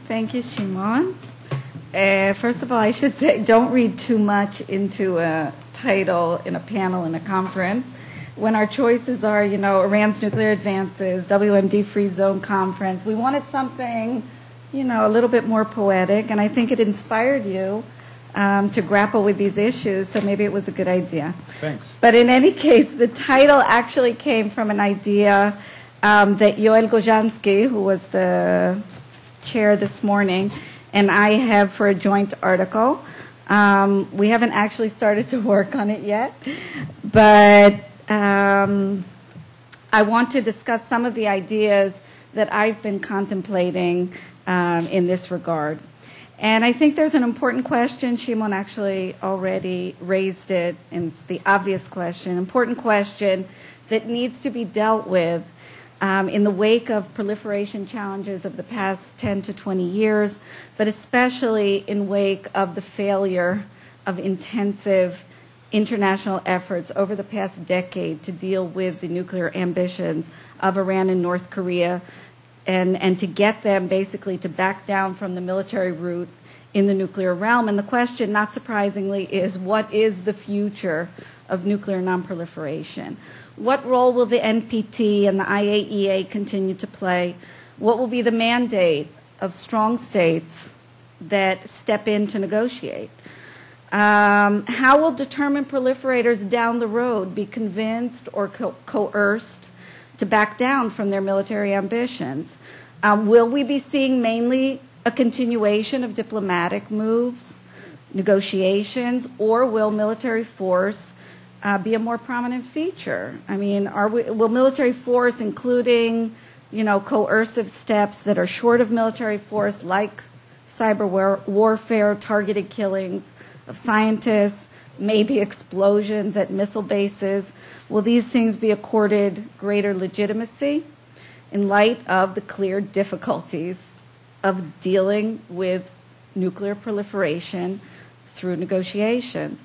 Thank you, Shimon. First of all, I should say, don't read too much into a title in a panel in a conference. When our choices are, Iran's nuclear advances, WMD Free Zone Conference, we wanted something, a little bit more poetic, and I think it inspired you to grapple with these issues, so maybe it was a good idea. Thanks. But in any case, the title actually came from an idea that Yoel Gojansky, who was the chair this morning, and I have for a joint article. We haven't actually started to work on it yet, but I want to discuss some of the ideas that I've been contemplating in this regard. And I think there's an important question. Shimon actually already raised it, and it's the obvious question, important question that needs to be dealt with in the wake of proliferation challenges of the past 10 to 20 years, but especially in wake of the failure of intensive international efforts over the past decade to deal with the nuclear ambitions of Iran and North Korea, and to get them basically to back down from the military route in the nuclear realm. And the question, not surprisingly, is what is the future of nuclear nonproliferation? What role will the NPT and the IAEA continue to play? What will be the mandate of strong states that step in to negotiate? How will determined proliferators down the road be convinced or coerced to back down from their military ambitions? Will we be seeing mainly a continuation of diplomatic moves, negotiations, or will military force be a more prominent feature? I mean, will military force, including, coercive steps that are short of military force, like cyber warfare, targeted killings of scientists, maybe explosions at missile bases, will these things be accorded greater legitimacy in light of the clear difficulties of dealing with nuclear proliferation through negotiations?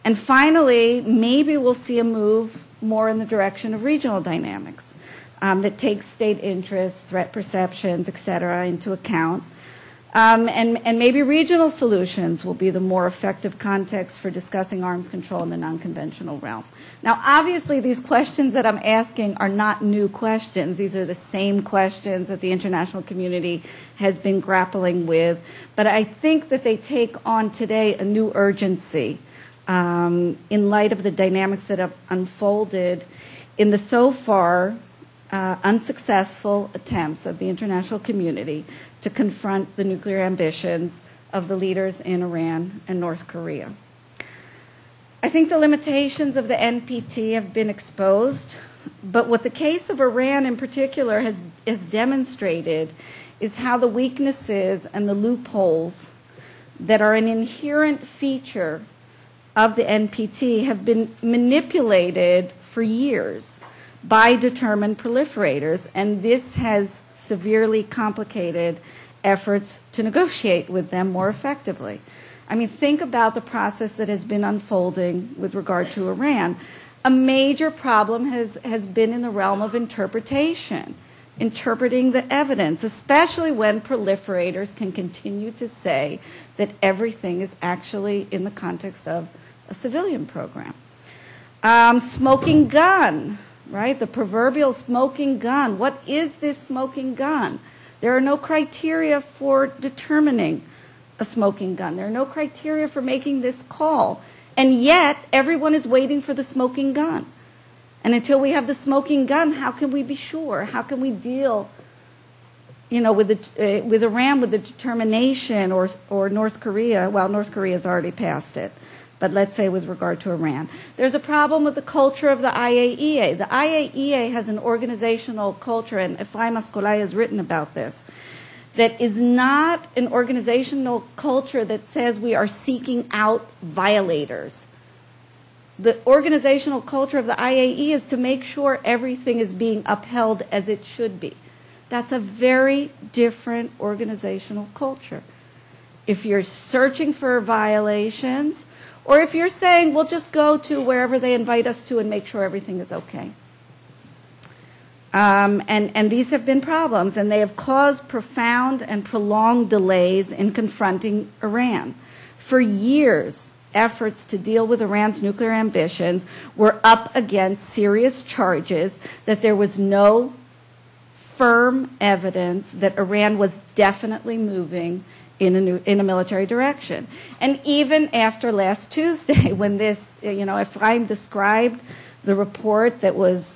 And finally, maybe we'll see a move more in the direction of regional dynamics that takes state interests, threat perceptions, et cetera, into account. And maybe regional solutions will be the more effective context for discussing arms control in the non-conventional realm. Now, obviously, these questions that I'm asking are not new questions. These are the same questions that the international community has been grappling with. But I think that they take on today a new urgency in light of the dynamics that have unfolded in the so far unsuccessful attempts of the international community to confront the nuclear ambitions of the leaders in Iran and North Korea. I think the limitations of the NPT have been exposed, but what the case of Iran in particular has demonstrated is how the weaknesses and the loopholes that are an inherent feature of the NPT have been manipulated for years by determined proliferators, and this has severely complicated efforts to negotiate with them more effectively. I mean, think about the process that has been unfolding with regard to Iran. A major problem has been in the realm of interpretation, interpreting the evidence, especially when proliferators can continue to say that everything is actually in the context of a civilian program. Smoking gun, right? The proverbial smoking gun. What is this smoking gun? There are no criteria for determining a smoking gun. There are no criteria for making this call. And yet, everyone is waiting for the smoking gun. And until we have the smoking gun, how can we be sure? How can we deal, with Iran with the determination, or North Korea? Well, North Korea has already passed it. But let's say with regard to Iran. There's a problem with the culture of the IAEA. The IAEA has an organizational culture, and Efraim Askolai has written about this, that is not an organizational culture that says we are seeking out violators. The organizational culture of the IAEA is to make sure everything is being upheld as it should be. That's a very different organizational culture. If you're searching for violations, or if you're saying, we'll just go to wherever they invite us to and make sure everything is okay. And these have been problems, and they have caused profound and prolonged delays in confronting Iran. For years, efforts to deal with Iran's nuclear ambitions were up against serious charges that there was no firm evidence that Iran was definitely moving in a military direction. And even after last Tuesday, when this, Ephraim described the report that was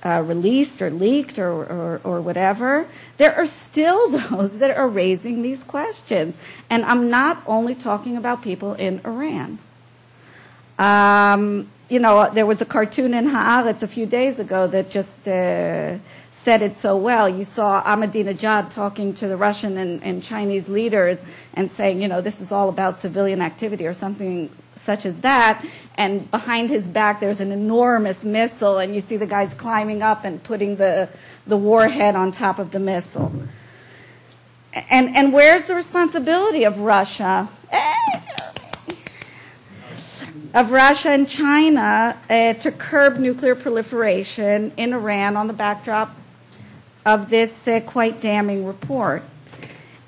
released or leaked or whatever, there are still those that are raising these questions. And I'm not only talking about people in Iran. There was a cartoon in Haaretz a few days ago that just said it so well. You saw Ahmadinejad talking to the Russian and Chinese leaders and saying, this is all about civilian activity or something such as that, and behind his back there's an enormous missile, and you see the guys climbing up and putting the warhead on top of the missile. And where's the responsibility of Russia? Of Russia and China to curb nuclear proliferation in Iran on the backdrop of this quite damning report.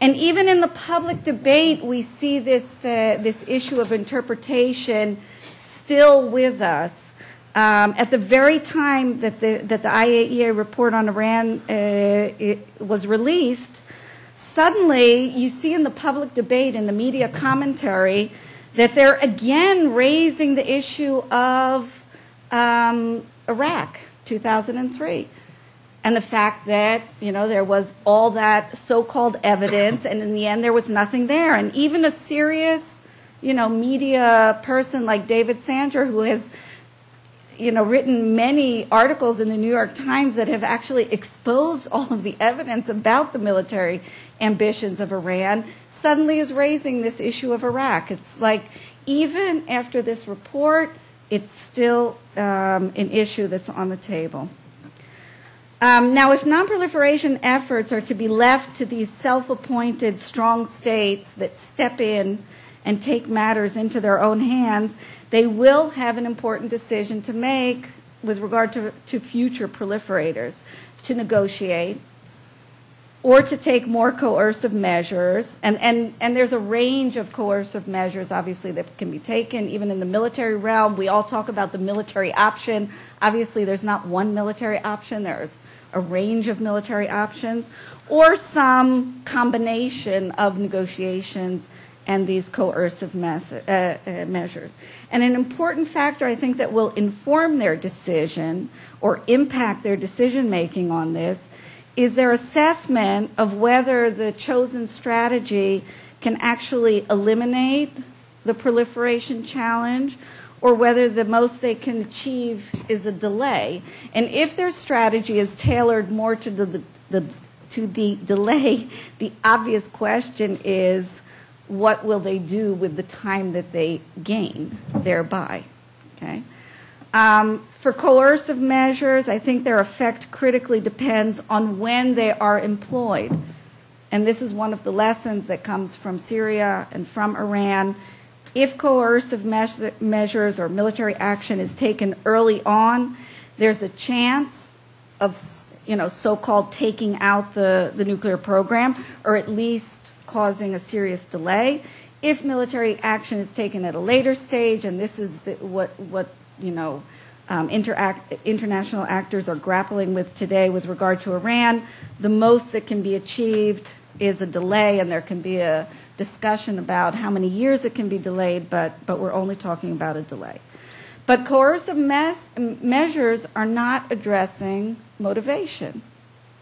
And even in the public debate, we see this issue of interpretation still with us. At the very time that the IAEA report on Iran was released, suddenly you see in the public debate, in the media commentary, that they're again raising the issue of Iraq, 2003. And the fact that, there was all that so-called evidence, and in the end there was nothing there. And even a serious, media person like David Sanger, who has, written many articles in the New York Times that have actually exposed all of the evidence about the military ambitions of Iran, suddenly is raising this issue of Iraq. It's like, even after this report, it's still an issue that's on the table. Now, if nonproliferation efforts are to be left to these self-appointed strong states that step in and take matters into their own hands, they will have an important decision to make with regard to future proliferators, to negotiate or to take more coercive measures. And there's a range of coercive measures, obviously, that can be taken, even in the military realm. We all talk about the military option. Obviously, there's not one military option. There's a range of military options, or some combination of negotiations and these coercive measures. And an important factor, I think, that will inform their decision or impact their decision-making on this is their assessment of whether the chosen strategy can actually eliminate the proliferation challenge, or whether the most they can achieve is a delay. And if their strategy is tailored more to the delay, the obvious question is, what will they do with the time that they gain thereby? Okay. For coercive measures, I think their effect critically depends on when they are employed. And this is one of the lessons that comes from Syria and from Iran. If coercive measures or military action is taken early on, there's a chance of, so-called taking out the nuclear program, or at least causing a serious delay. If military action is taken at a later stage, and this is what international actors are grappling with today with regard to Iran, the most that can be achieved is a delay, and there can be a discussion about how many years it can be delayed, but we're only talking about a delay. But coercive measures are not addressing motivation.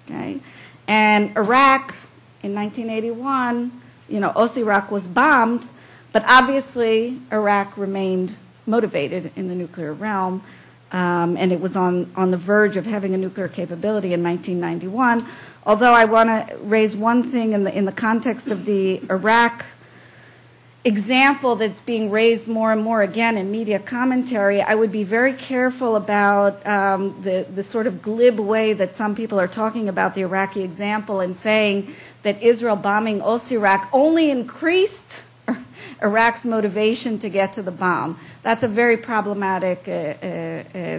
Okay? And Iraq in 1981, Iraq was bombed, but obviously Iraq remained motivated in the nuclear realm, and it was on the verge of having a nuclear capability in 1991. Although I want to raise one thing in the context of the Iraq example that's being raised more and more again in media commentary, I would be very careful about the sort of glib way that some people are talking about the Iraqi example and saying that Israel bombing Iraq only increased Iraq's motivation to get to the bomb. That's a very problematic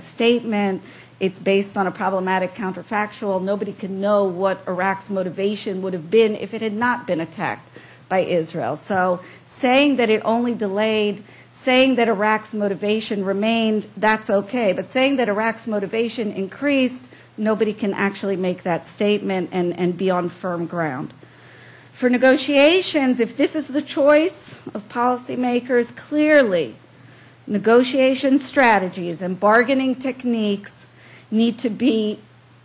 statement. It's based on a problematic counterfactual. Nobody can know what Iraq's motivation would have been if it had not been attacked by Israel. So saying that it only delayed, saying that Iraq's motivation remained, that's okay. But saying that Iraq's motivation increased, nobody can actually make that statement and be on firm ground. For negotiations, if this is the choice of policymakers, clearly negotiation strategies and bargaining techniques need to be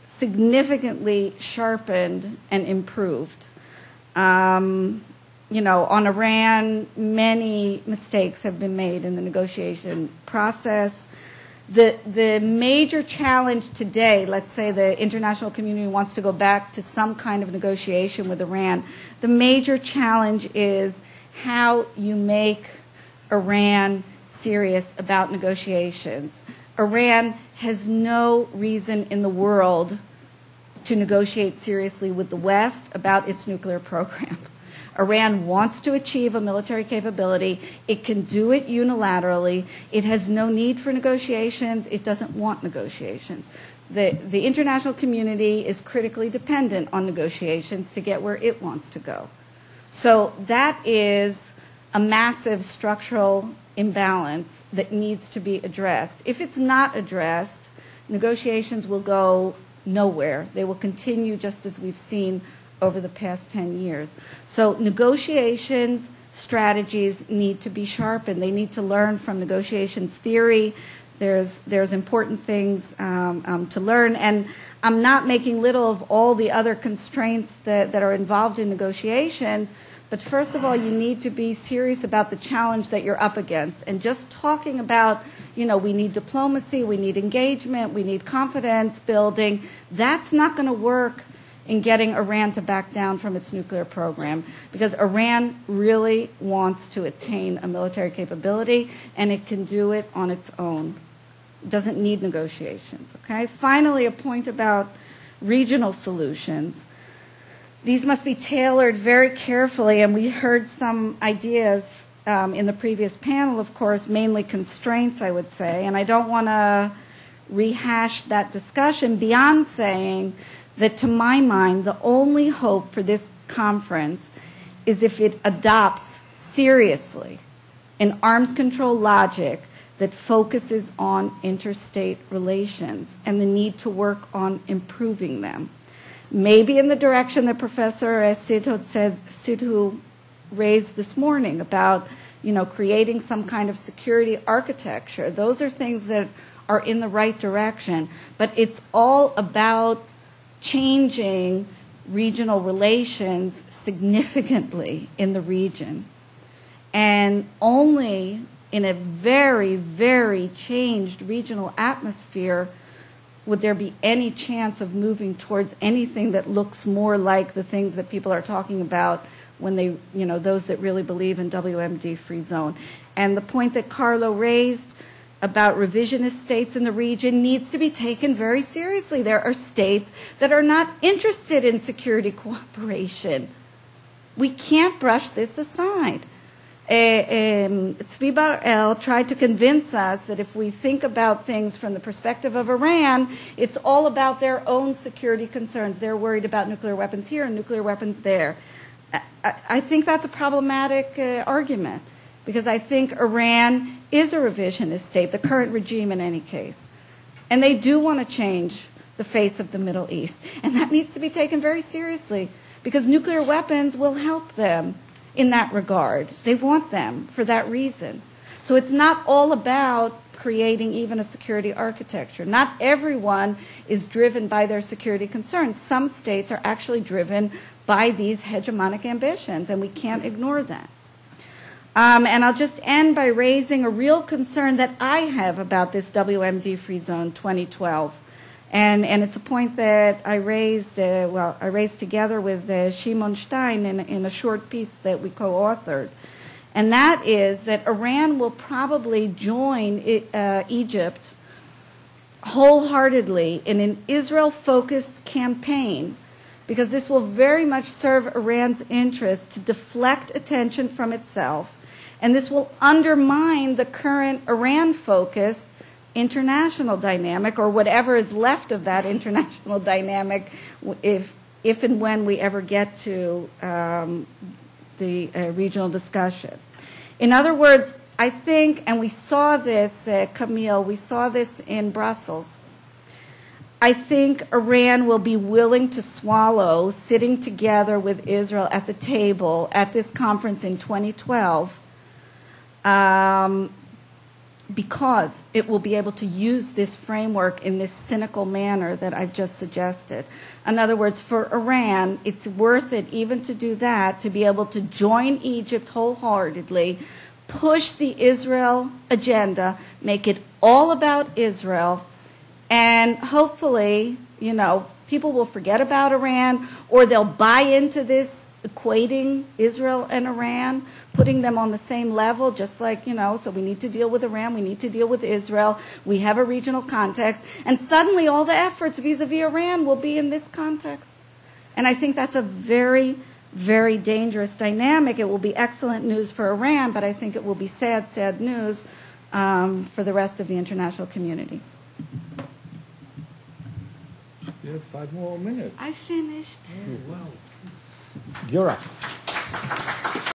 significantly sharpened and improved. On Iran, many mistakes have been made in the negotiation process. The major challenge today, let's say the international community wants to go back to some kind of negotiation with Iran, the major challenge is how you make Iran serious about negotiations. Iran has no reason in the world to negotiate seriously with the West about its nuclear program. Iran wants to achieve a military capability. It can do it unilaterally. It has no need for negotiations. It doesn't want negotiations. The international community is critically dependent on negotiations to get where it wants to go. So that is a massive structural imbalance that needs to be addressed. If it's not addressed, negotiations will go nowhere. They will continue just as we've seen over the past 10 years. So negotiations strategies need to be sharpened. They need to learn from negotiations theory. There's important things to learn. And I'm not making little of all the other constraints that are involved in negotiations. But first of all, you need to be serious about the challenge that you're up against. And just talking about, we need diplomacy, we need engagement, we need confidence building, that's not going to work in getting Iran to back down from its nuclear program, because Iran really wants to attain a military capability, and it can do it on its own. It doesn't need negotiations. Okay? Finally, a point about regional solutions. These must be tailored very carefully, and we heard some ideas in the previous panel, of course, mainly constraints, I would say, and I don't want to rehash that discussion beyond saying that, to my mind, the only hope for this conference is if it adopts seriously an arms control logic that focuses on interstate relations and the need to work on improving them. Maybe in the direction that Professor Sidhu raised this morning about, creating some kind of security architecture. Those are things that are in the right direction, but it's all about changing regional relations significantly in the region. And only in a very, very changed regional atmosphere would there be any chance of moving towards anything that looks more like the things that people are talking about when they, those that really believe in WMD free zone. And the point that Carlo raised about revisionist states in the region needs to be taken very seriously. There are states that are not interested in security cooperation. We can't brush this aside. Tzvi Bar-El tried to convince us that if we think about things from the perspective of Iran, it's all about their own security concerns. They're worried about nuclear weapons here and nuclear weapons there. I think that's a problematic argument, because I think Iran is a revisionist state, the current regime in any case. And they do want to change the face of the Middle East. And that needs to be taken very seriously, because nuclear weapons will help them in that regard. They want them for that reason. So it's not all about creating even a security architecture. Not everyone is driven by their security concerns. Some states are actually driven by these hegemonic ambitions, and we can't ignore that. And I'll just end by raising a real concern that I have about this WMD Free Zone 2012. And it's a point that I raised, I raised together with Shimon Stein in a short piece that we co-authored. And that is that Iran will probably join Egypt wholeheartedly in an Israel-focused campaign, because this will very much serve Iran's interest to deflect attention from itself, and this will undermine the current Iran-focused international dynamic, or whatever is left of that international dynamic, if and when we ever get to the regional discussion. In other words, I think, and we saw this, Camille, we saw this in Brussels, I think Iran will be willing to swallow sitting together with Israel at the table at this conference in 2012 because it will be able to use this framework in this cynical manner that I've just suggested. In other words, for Iran, it's worth it even to do that, to be able to join Egypt wholeheartedly, push the Israel agenda, make it all about Israel, and hopefully, people will forget about Iran, or they'll buy into this equating Israel and Iran, putting them on the same level, just like, so we need to deal with Iran, we need to deal with Israel, we have a regional context, and suddenly all the efforts vis-a-vis Iran will be in this context. And I think that's a very, very dangerous dynamic. It will be excellent news for Iran, but I think it will be sad, sad news for the rest of the international community. You have 5 more minutes. I finished. Oh, wow. You're up.